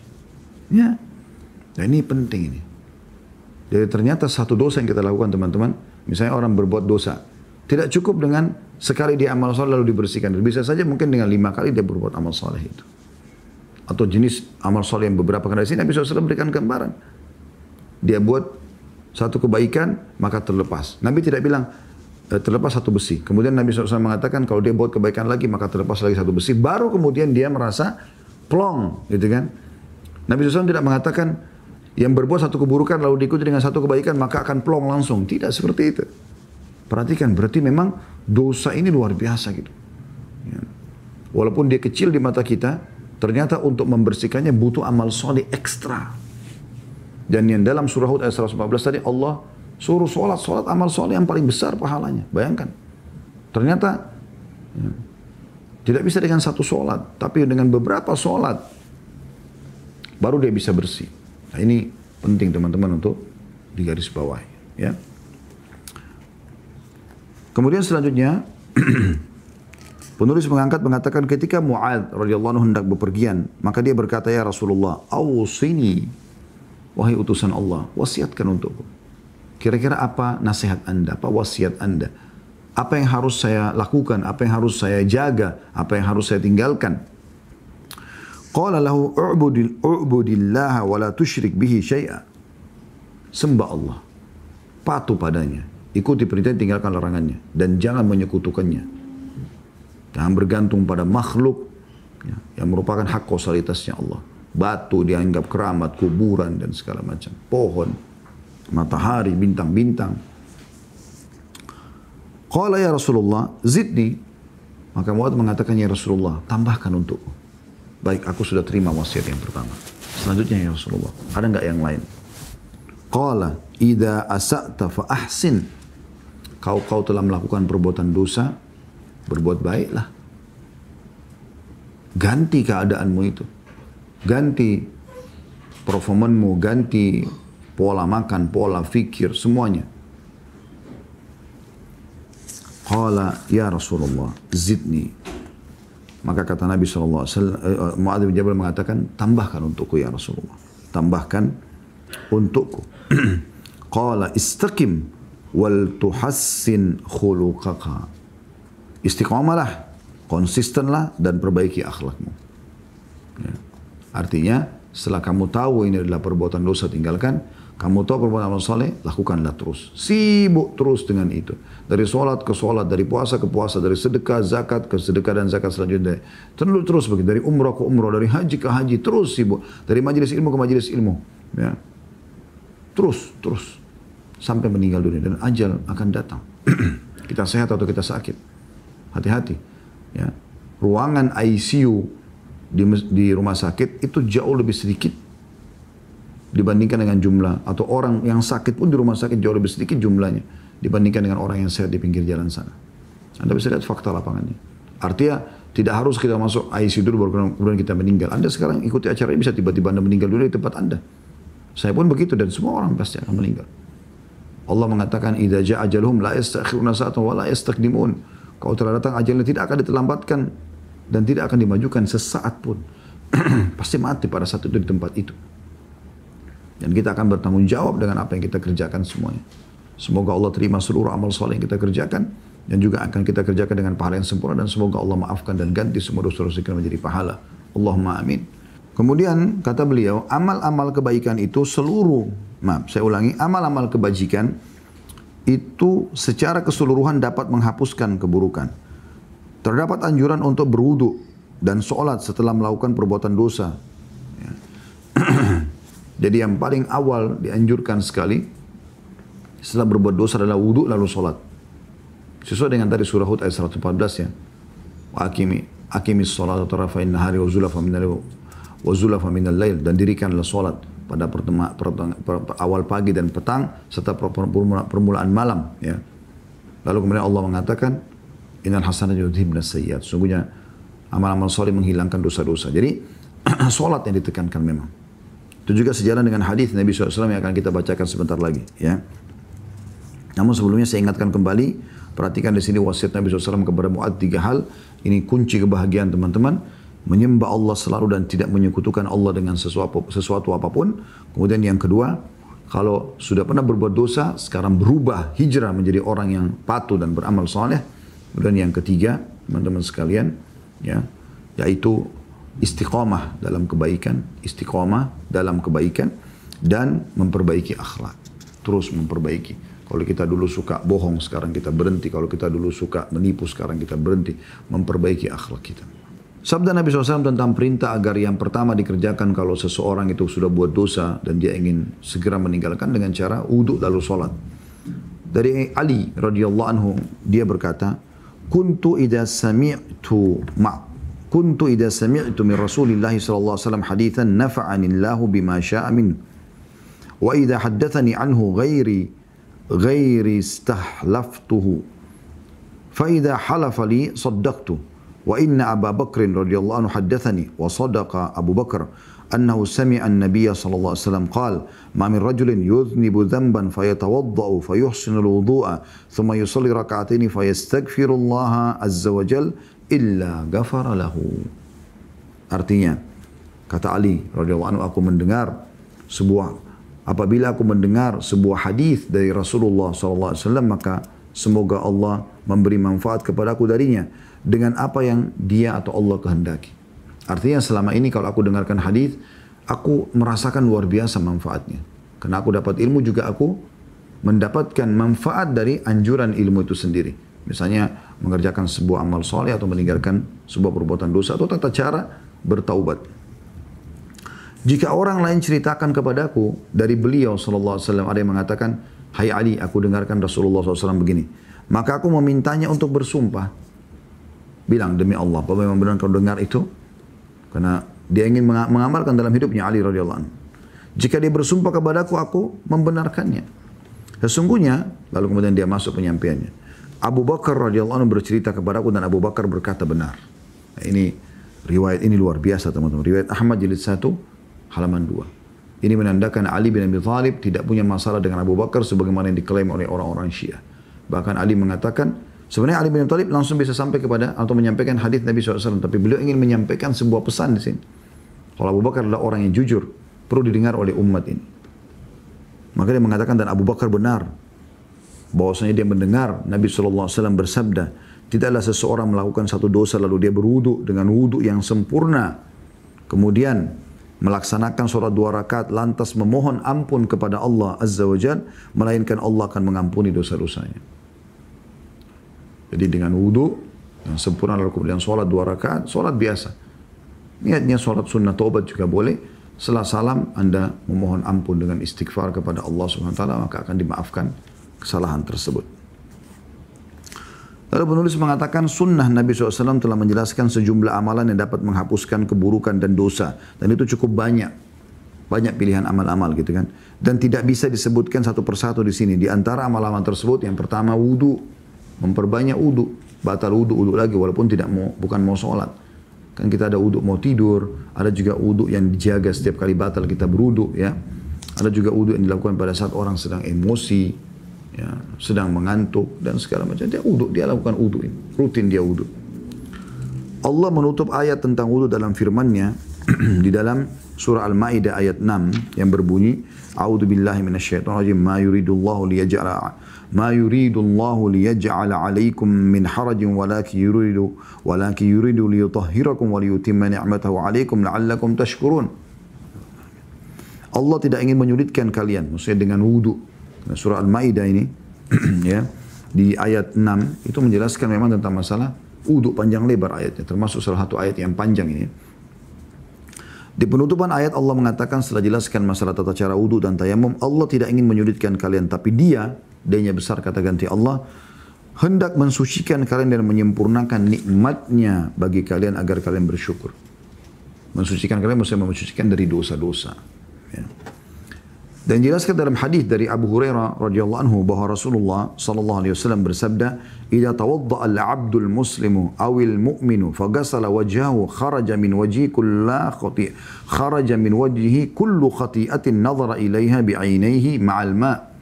Ya. Dan ini penting ini. Jadi ternyata satu dosa yang kita lakukan teman-teman. Misalnya orang berbuat dosa. Tidak cukup dengan sekali dia amal soleh lalu dibersihkan. Bisa saja mungkin dengan 5 kali dia berbuat amal soleh itu. Atau jenis amal soleh yang beberapa kali. Di sini Nabi SAW berikan gambaran. Dia buat satu kebaikan maka terlepas. Nabi tidak bilang terlepas satu besi. Kemudian Nabi SAW mengatakan kalau dia buat kebaikan lagi maka terlepas lagi satu besi. Baru kemudian dia merasa plong. Gitu kan. Nabi SAW tidak mengatakan yang berbuat satu keburukan lalu diikuti dengan satu kebaikan maka akan plong langsung. Tidak seperti itu. Perhatikan, berarti memang dosa ini luar biasa gitu. Ya. Walaupun dia kecil di mata kita, ternyata untuk membersihkannya butuh amal soleh ekstra. Dan yang dalam surah Hud ayat 114 tadi Allah suruh sholat amal soleh yang paling besar pahalanya. Bayangkan. Ternyata ya, tidak bisa dengan satu sholat, tapi dengan beberapa sholat baru dia bisa bersih. Nah, ini penting teman-teman untuk digarisbawahi. Ya. Kemudian selanjutnya Penulis mengatakan ketika Mu'adz radhiyallahu anhu hendak bepergian, maka dia berkata, ya Rasulullah, awsini, wahai utusan Allah, wasiatkan untukku. Kira-kira apa nasihat anda, apa wasiat anda? Apa yang harus saya lakukan, apa yang harus saya jaga, apa yang harus saya tinggalkan? Qala lahu u'budillaha wa la tusyrik bihi syai'a. Sembah Allah, patuh padanya, ikuti perintah, tinggalkan larangannya, dan jangan menyekutukannya. Jangan bergantung pada makhluk yang merupakan hak kausalitasnya Allah. Batu dianggap keramat, kuburan dan segala macam. Pohon, matahari, bintang-bintang. Qala ya Rasulullah, zidni. Maka Mu'adz mengatakan, ya Rasulullah, tambahkan untukku. Baik, aku sudah terima wasiat yang pertama. Selanjutnya ya Rasulullah, ada enggak yang lain? Qala, idza asa'ta fa ahsin. Kau telah melakukan perbuatan dosa, berbuat baiklah. Ganti keadaanmu itu. Ganti performanmu, ganti pola makan, pola fikir, semuanya. Qala ya Rasulullah, zidni. Maka kata Nabi SAW, Mu'adz bin Jabal mengatakan, tambahkan untukku ya Rasulullah. Tambahkan untukku. Qala istaqim wal tuhassin khuluqaka. Istiqamalah, konsistenlah dan perbaiki akhlakmu. Ya. Artinya, setelah kamu tahu ini adalah perbuatan dosa, tinggalkan. Kamu tahu perbuatan amal saleh, lakukanlah terus. Sibuk terus dengan itu. Dari sholat ke sholat, dari puasa ke puasa, dari sedekah, zakat ke sedekah dan zakat selanjutnya. Terus begitu, dari umrah ke umrah, dari haji ke haji, terus sibuk. Dari majelis ilmu ke majelis ilmu. Ya. Terus. Sampai meninggal dunia dan ajal akan datang. Kita sehat atau kita sakit. Hati-hati. Ya. Ruangan ICU di rumah sakit itu jauh lebih sedikit dibandingkan dengan jumlah, atau orang yang sakit pun di rumah sakit jauh lebih sedikit jumlahnya dibandingkan dengan orang yang sehat di pinggir jalan sana. Anda bisa lihat fakta lapangannya. Artinya tidak harus kita masuk ICU dulu baru kemudian kita meninggal. Anda sekarang ikuti acara ini bisa tiba-tiba Anda meninggal dulu di tempat Anda. Saya pun begitu dan semua orang pasti akan meninggal. Allah mengatakan idza ja'a ajaluhum la yastakhiruna sa'atan wa la yastaqdimun. Kalau telah datang ajalnya tidak akan diterlambatkan dan tidak akan dimajukan sesaat pun. Pasti mati pada saat itu di tempat itu. Dan kita akan bertanggung jawab dengan apa yang kita kerjakan semuanya. Semoga Allah terima seluruh amal soleh yang kita kerjakan dan juga akan kita kerjakan dengan pahala yang sempurna, dan semoga Allah maafkan dan ganti semua dosa-dosa kita menjadi pahala. Allahumma amin. Kemudian kata beliau, amal-amal kebaikan itu amal-amal kebajikan itu secara keseluruhan dapat menghapuskan keburukan. Terdapat anjuran untuk berwudu dan sholat setelah melakukan perbuatan dosa. Ya. Jadi yang paling awal dianjurkan sekali setelah berbuat dosa adalah wudu lalu sholat. Sesuai dengan tadi surah Hud ayat 114 ya. Wa akimis sholat tarafain nahari wa zulafa minal lail, dan dirikanlah sholat pada awal pagi dan petang serta permulaan malam ya. Lalu kemudian Allah mengatakan innal hasanati yudhibna sayyi'at. Sungguhnya amal-amal saleh menghilangkan dosa-dosa. Jadi salat yang ditekankan memang. Itu juga sejalan dengan hadis Nabi SAW yang akan kita bacakan sebentar lagi ya. Namun sebelumnya saya ingatkan kembali, perhatikan di sini wasiat Nabi SAW kepada Mu'adz 3 hal. Ini kunci kebahagiaan teman-teman. Menyembah Allah selalu dan tidak menyekutukan Allah dengan sesuatu apapun. Kemudian yang kedua, kalau sudah pernah berbuat dosa, sekarang berubah, hijrah menjadi orang yang patuh dan beramal saleh. Kemudian yang ketiga, teman-teman sekalian, ya, yaitu istiqamah dalam kebaikan, dan memperbaiki akhlak. Terus memperbaiki. Kalau kita dulu suka bohong, sekarang kita berhenti. Kalau kita dulu suka menipu, sekarang kita berhenti. Memperbaiki akhlak kita. Sabda Nabi SAW tentang perintah agar yang pertama dikerjakan kalau seseorang itu sudah buat dosa dan dia ingin segera meninggalkan dengan cara wudhu lalu sholat. Dari Ali radhiyallahu anhu, dia berkata, Kuntu idza sami'tu min Rasulillah sallallahu alaihi wasallam hadithan nafa'ani Allahu bima syaa min. Wa idza haddathani anhu ghairi istahlaftuhu. Fa idza halafa li saddaqtu. وإن أبا بكر رضي الله عنه حدثني وصدق أبو بكر أنه سمع النبي صلى الله عليه وسلم قال ما من رجل يذنب ذنبا فيتوضأ فيحسن الوضوء ثم يصلي ركعتين فيستغفر الله عز وجل illa ghafara lahu. Artinya, kata Ali radhiyallahu anhu, apabila aku mendengar sebuah hadis dari Rasulullah SAW, maka semoga Allah memberi manfaat kepadaku darinya dengan apa yang dia atau Allah kehendaki. Artinya selama ini kalau aku dengarkan hadis, aku merasakan luar biasa manfaatnya. Karena aku dapat ilmu, juga aku mendapatkan manfaat dari anjuran ilmu itu sendiri. Misalnya mengerjakan sebuah amal soleh atau meninggalkan sebuah perbuatan dosa atau tata cara bertaubat. Jika orang lain ceritakan kepadaku dari beliau sallallahu alaihi wasallam, ada yang mengatakan, "Hai Ali, aku dengarkan Rasulullah SAW begini." Maka aku memintanya untuk bersumpah. Bilang, demi Allah, apa memang benar kau dengar itu? Karena dia ingin mengamalkan dalam hidupnya, Ali radhiyallahu anhu. Jika dia bersumpah kepadaku, aku membenarkannya. Sesungguhnya, lalu kemudian dia masuk penyampaiannya. Abu Bakar radhiyallahu anhu bercerita kepadaku dan Abu Bakar berkata benar. Nah, ini riwayat ini luar biasa teman-teman. Riwayat Ahmad jilid 1 halaman 2. Ini menandakan Ali bin Abi Thalib tidak punya masalah dengan Abu Bakar sebagaimana yang diklaim oleh orang-orang Syiah. Bahkan Ali mengatakan, sebenarnya Ali bin Abi Thalib langsung bisa sampai kepada atau menyampaikan hadis Nabi SAW, tapi beliau ingin menyampaikan sebuah pesan di sini. Kalau Abu Bakar adalah orang yang jujur, perlu didengar oleh umat ini. Maka dia mengatakan, dan Abu Bakar benar bahwasanya dia mendengar Nabi SAW bersabda, tidaklah seseorang melakukan satu dosa lalu dia berwudu dengan wudu yang sempurna, kemudian melaksanakan sholat 2 rakaat lantas memohon ampun kepada Allah Azza wa Jalla, melainkan Allah akan mengampuni dosa-dosanya. Jadi dengan wudu yang sempurna lalu kemudian sholat 2 rakaat, sholat biasa. Niatnya sholat sunnah taubat juga boleh. Setelah salam Anda memohon ampun dengan istighfar kepada Allah Subhanahu wa taala, maka akan dimaafkan kesalahan tersebut. Lalu penulis mengatakan sunnah Nabi SAW telah menjelaskan sejumlah amalan yang dapat menghapuskan keburukan dan dosa. Dan itu cukup banyak. Banyak pilihan amal-amal gitu kan. Dan tidak bisa disebutkan satu persatu di sini. Di antara amal-amal tersebut yang pertama wudu. Memperbanyak wudu. Batal wudu lagi walaupun bukan mau sholat. Kan kita ada wudu mau tidur. Ada juga wudu yang dijaga setiap kali batal kita berwudu ya. Ada juga wudu yang dilakukan pada saat orang sedang emosi, ya, sedang mengantuk dan segala macam. Dia lakukan wudu ini, rutin dia wudu. Allah menutup ayat tentang wudu dalam firman-Nya di dalam surah Al-Maidah ayat 6 yang berbunyi, A'udzubillahi minasyaitonirrajim, ma yuridullahu liyaj'ala 'alaikum min harajin walakin yuridu liyutahhirakum wa liyutimma ni'matahu 'alaikum la'allakum tashkurun. Allah tidak ingin menyulitkan kalian, maksudnya dengan wudu. Surah Al-Maidah ini ya, di ayat 6 itu menjelaskan memang tentang masalah wudu panjang lebar ayatnya, termasuk salah satu ayat yang panjang ini. Di penutupan ayat Allah mengatakan setelah jelaskan masalah tata cara wudu dan tayamum, Allah tidak ingin menyulitkan kalian, tapi Dia-nya besar kata ganti Allah, hendak mensucikan kalian dan menyempurnakan nikmatnya bagi kalian agar kalian bersyukur. Mensucikan kalian maksudnya mensucikan dari dosa-dosa. Ya. Dan jelaskan dalam hadis dari Abu Hurairah radhiyallahu anhu bahwa Rasulullah sallallahu alaihi wasallam bersabda, "Idza tawadda'a al-'abdul muslimu awil mu'minu faghasala wajhahu kharaja min wajhihi kullu khati'atin nadhara ilaiha bi'ainaihi ma'al ma'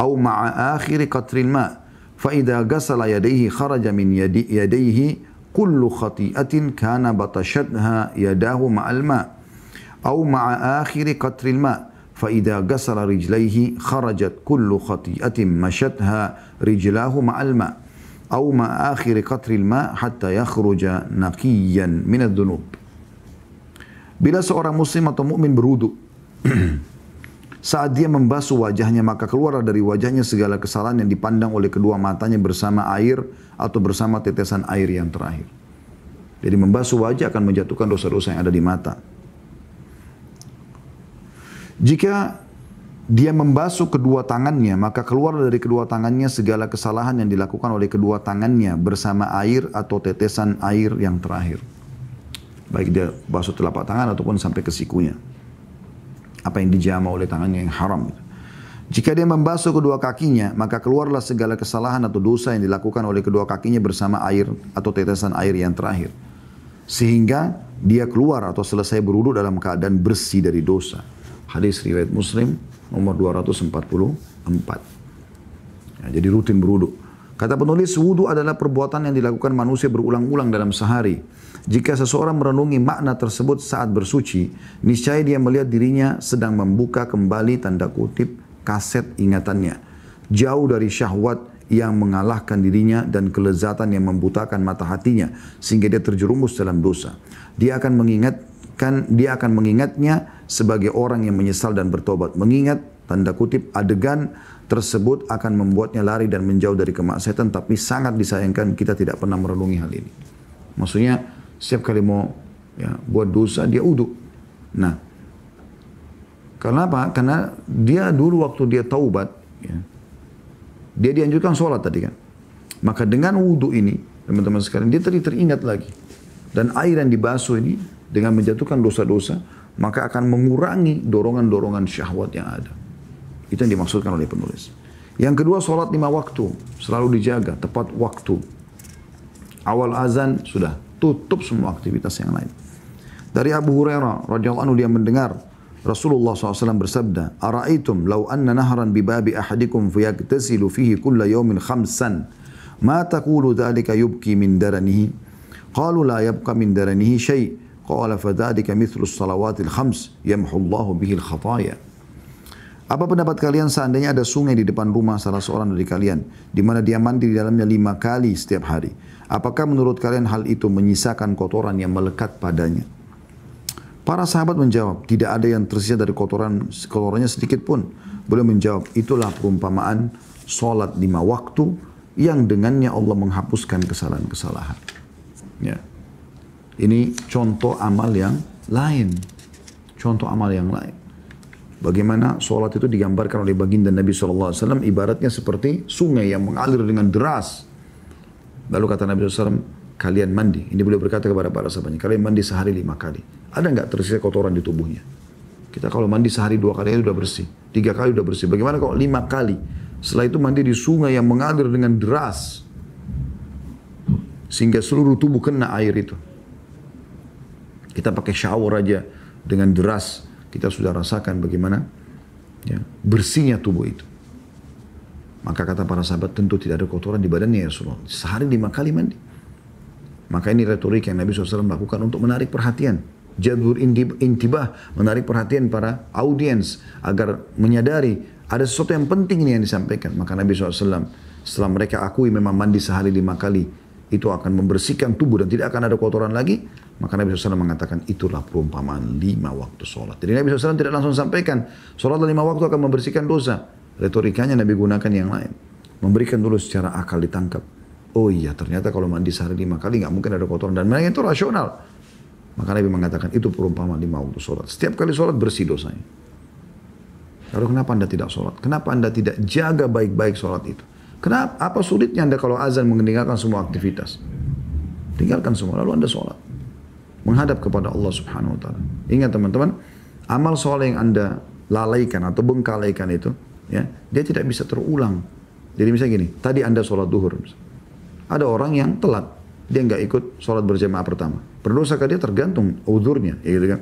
aw ma'a akhir qatril ma' fa idza ghasala yadayhi kharaja min yadayhi kullu khati'atin kana batashadha yadahu ma'al ma' aw ma'a akhir qatril ma' فإذا غسل رجليه خرجت كل خطيئة مشتها رجلاه مع الماء أو مع آخر قطر الماء حتى يخرج نقيا من الذنوب. Bila seorang muslim atau mukmin berwudu, saat dia membasuh wajahnya maka keluar dari wajahnya segala kesalahan yang dipandang oleh kedua matanya bersama air atau bersama tetesan air yang terakhir. Jadi membasuh wajah akan menjatuhkan dosa-dosa yang ada di mata. Jika dia membasuh kedua tangannya, maka keluar dari kedua tangannya segala kesalahan yang dilakukan oleh kedua tangannya bersama air atau tetesan air yang terakhir. Baik dia basuh telapak tangan ataupun sampai ke sikunya. Apa yang dijama oleh tangannya yang haram. Jika dia membasuh kedua kakinya, maka keluarlah segala kesalahan atau dosa yang dilakukan oleh kedua kakinya bersama air atau tetesan air yang terakhir. Sehingga dia keluar atau selesai berwudu dalam keadaan bersih dari dosa. Hadis riwayat Muslim nomor 244. Ya, jadi rutin berwudu. Kata penulis, wudu adalah perbuatan yang dilakukan manusia berulang-ulang dalam sehari. Jika seseorang merenungi makna tersebut saat bersuci, niscaya dia melihat dirinya sedang membuka kembali tanda kutip kaset ingatannya. Jauh dari syahwat yang mengalahkan dirinya dan kelezatan yang membutakan mata hatinya sehingga dia terjerumus dalam dosa. Dia akan mengingatnya sebagai orang yang menyesal dan bertobat. Mengingat tanda kutip adegan tersebut akan membuatnya lari dan menjauh dari kemaksiatan, tapi sangat disayangkan kita tidak pernah merenungi hal ini. Maksudnya setiap kali mau buat dosa dia uduk. Nah, kenapa? Karena dia dulu waktu dia taubat, dia dianjurkan sholat tadi kan. Maka dengan wudhu ini, teman-teman sekalian, dia tadi teringat lagi. Dan air yang dibasuh ini dengan menjatuhkan dosa-dosa, maka akan mengurangi dorongan-dorongan syahwat yang ada. Itu yang dimaksudkan oleh penulis. Yang kedua, sholat 5 waktu. Selalu dijaga, tepat waktu. Awal azan sudah tutup semua aktivitas yang lain. Dari Abu Hurairah radhiyallahu anhu, dia mendengar Rasulullah SAW bersabda, "Ara'aitum law anna nahran bi babi ahadikum fayaktasilu fihi kulla yawmin khamsan, ma taqulu dhalika yubki min daranihi? Qalu la yabqa min daranihi syai'. Qala fadhalika mithlu as-salawatil khams yamhu Allahu bihi al-khataya." Apa pendapat kalian seandainya ada sungai di depan rumah salah seorang dari kalian, di mana dia mandi di dalamnya 5 kali setiap hari? Apakah menurut kalian hal itu menyisakan kotoran yang melekat padanya? Para sahabat menjawab, tidak ada yang tersisa dari kotorannya sedikit pun. Beliau menjawab, itulah perumpamaan sholat 5 waktu yang dengannya Allah menghapuskan kesalahan-kesalahan. Ya. Ini contoh amal yang lain. Contoh amal yang lain. Bagaimana sholat itu digambarkan oleh baginda Nabi SAW, ibaratnya seperti sungai yang mengalir dengan deras. Lalu kata Nabi SAW, kalian mandi. Ini beliau berkata kepada para sahabatnya, kalian mandi sehari 5 kali. Ada nggak tersisa kotoran di tubuhnya? Kita kalau mandi sehari 2 kali itu sudah bersih. 3 kali sudah bersih. Bagaimana kalau 5 kali? Setelah itu mandi di sungai yang mengalir dengan deras. Sehingga seluruh tubuh kena air itu. Kita pakai shower aja dengan deras. Kita sudah rasakan bagaimana bersihnya tubuh itu. Maka kata para sahabat, tentu tidak ada kotoran di badannya ya Rasulullah. Sehari 5 kali mandi. Maka ini retorik yang Nabi SAW lakukan untuk menarik perhatian. Jadwur intibah, menarik perhatian para audiens agar menyadari ada sesuatu yang penting ini yang disampaikan. Maka Nabi SAW setelah mereka akui memang mandi sehari 5 kali itu akan membersihkan tubuh dan tidak akan ada kotoran lagi, maka Nabi SAW mengatakan itulah perumpamaan 5 waktu sholat. Jadi Nabi SAW tidak langsung sampaikan sholat 5 waktu akan membersihkan dosa. Retorikanya Nabi gunakan yang lain, memberikan dulu secara akal ditangkap. Oh iya, ternyata kalau mandi sehari 5 kali nggak mungkin ada kotoran, dan mereka itu rasional. Maka Nabi mengatakan itu perumpamaan 5 waktu sholat. Setiap kali sholat bersih dosanya. Lalu kenapa Anda tidak sholat? Kenapa Anda tidak jaga baik-baik sholat itu? Kenapa? Apa sulitnya Anda kalau azan meninggalkan semua aktivitas? Tinggalkan semua, lalu Anda sholat. Menghadap kepada Allah Subhanahu Wa Taala. Ingat teman-teman, amal sholat yang Anda lalaikan atau bengkalaikan itu, dia tidak bisa terulang. Jadi misalnya gini, tadi Anda sholat duhur. Ada orang yang telat, dia nggak ikut sholat berjamaah pertama. Berdosakah dia? Tergantung uzurnya, ya gitu kan.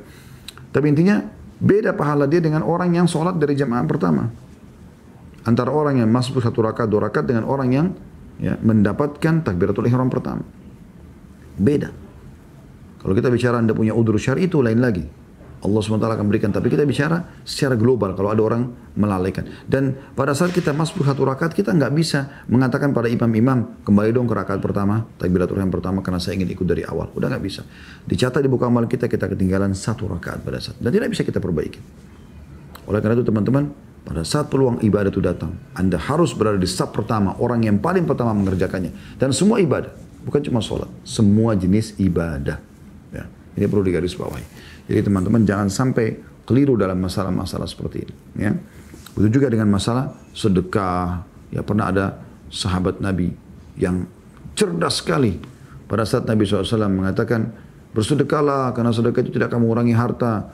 Tapi intinya beda pahala dia dengan orang yang sholat dari jamaah pertama. Antara orang yang masuk 1 rakaat 2 rakaat dengan orang yang mendapatkan takbiratul ihram pertama. Beda. Kalau kita bicara Anda punya udzur syar'i itu lain lagi. Allah SWT akan berikan. Tapi kita bicara secara global kalau ada orang melalaikan. Dan pada saat kita masuk 1 rakaat, kita nggak bisa mengatakan pada imam-imam, kembali dong ke rakaat pertama, takbiratul ihram pertama karena saya ingin ikut dari awal. Udah nggak bisa. Dicatat di buku amal kita ketinggalan 1 rakaat pada saat. Dan tidak bisa kita perbaiki. Oleh karena itu teman-teman, pada saat peluang ibadah itu datang, Anda harus berada di saf pertama, orang yang paling pertama mengerjakannya. Dan semua ibadah, bukan cuma sholat, semua jenis ibadah. Ya, ini perlu digarisbawahi. Jadi teman-teman jangan sampai keliru dalam masalah-masalah seperti ini. Ya. Begitu juga dengan masalah sedekah. Ya, pernah ada sahabat Nabi yang cerdas sekali. Pada saat Nabi SAW mengatakan, bersedekahlah karena sedekah itu tidak akan mengurangi harta.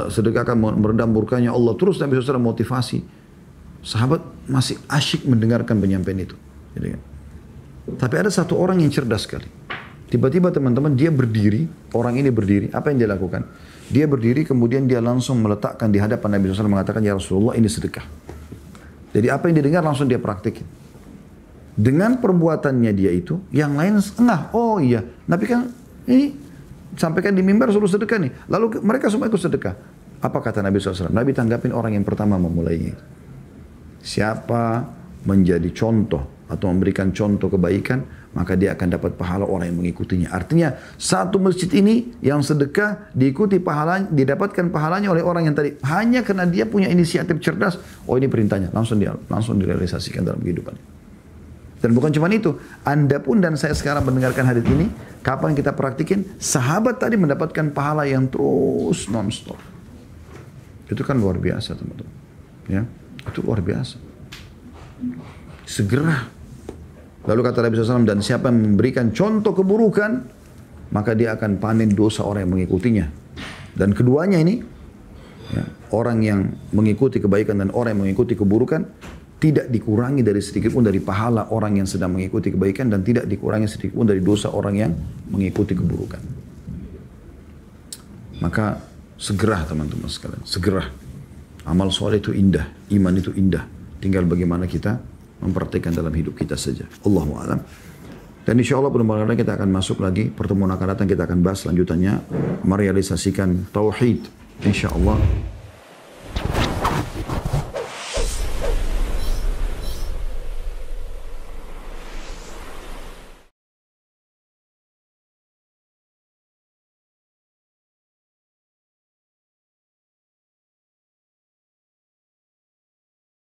Sedekah akan meredam murkanya Allah. Terus Nabi SAW motivasi. Sahabat masih asyik mendengarkan penyampaian itu. Jadi, tapi ada satu orang yang cerdas sekali. Tiba-tiba teman-teman dia berdiri, orang ini berdiri, apa yang dia lakukan? Dia berdiri kemudian dia langsung meletakkan di hadapan Nabi SAW mengatakan, ya Rasulullah ini sedekah. Jadi apa yang didengar langsung dia praktikin. dengan perbuatannya dia itu, yang lain engah. Oh iya, Nabi kan ini sampaikan di mimbar suruh sedekah nih. Lalu mereka semua ikut sedekah. Apa kata Nabi SAW? Nabi tanggapin orang yang pertama memulainya. Siapa menjadi contoh atau memberikan contoh kebaikan, maka dia akan dapat pahala orang yang mengikutinya. Artinya satu masjid ini yang sedekah diikuti pahalanya, didapatkan pahalanya oleh orang yang tadi hanya karena dia punya inisiatif cerdas. Oh ini perintahnya, langsung direalisasikan dalam kehidupan. Dan bukan cuma itu, Anda pun dan saya sekarang mendengarkan hadis ini, kapan kita praktikin? Sahabat tadi mendapatkan pahala yang terus non-stop. Itu kan luar biasa teman-teman. Ya, itu luar biasa. Segera. Lalu kata Nabi SAW, dan siapa yang memberikan contoh keburukan, maka dia akan panen dosa orang yang mengikutinya. Dan keduanya ini, ya, orang yang mengikuti kebaikan dan orang yang mengikuti keburukan, tidak dikurangi dari sedikit pun dari pahala orang yang sedang mengikuti kebaikan dan tidak dikurangi sedikit pun dari dosa orang yang mengikuti keburukan. Maka segera teman-teman sekalian, segera. Amal soleh itu indah, iman itu indah. Tinggal bagaimana kita mempraktikkan dalam hidup kita saja. Allahu a'lam. Dan insya Allah benar-benar kita akan masuk lagi, pertemuan akan datang kita akan bahas lanjutannya, merealisasikan tauhid. Insya Allah.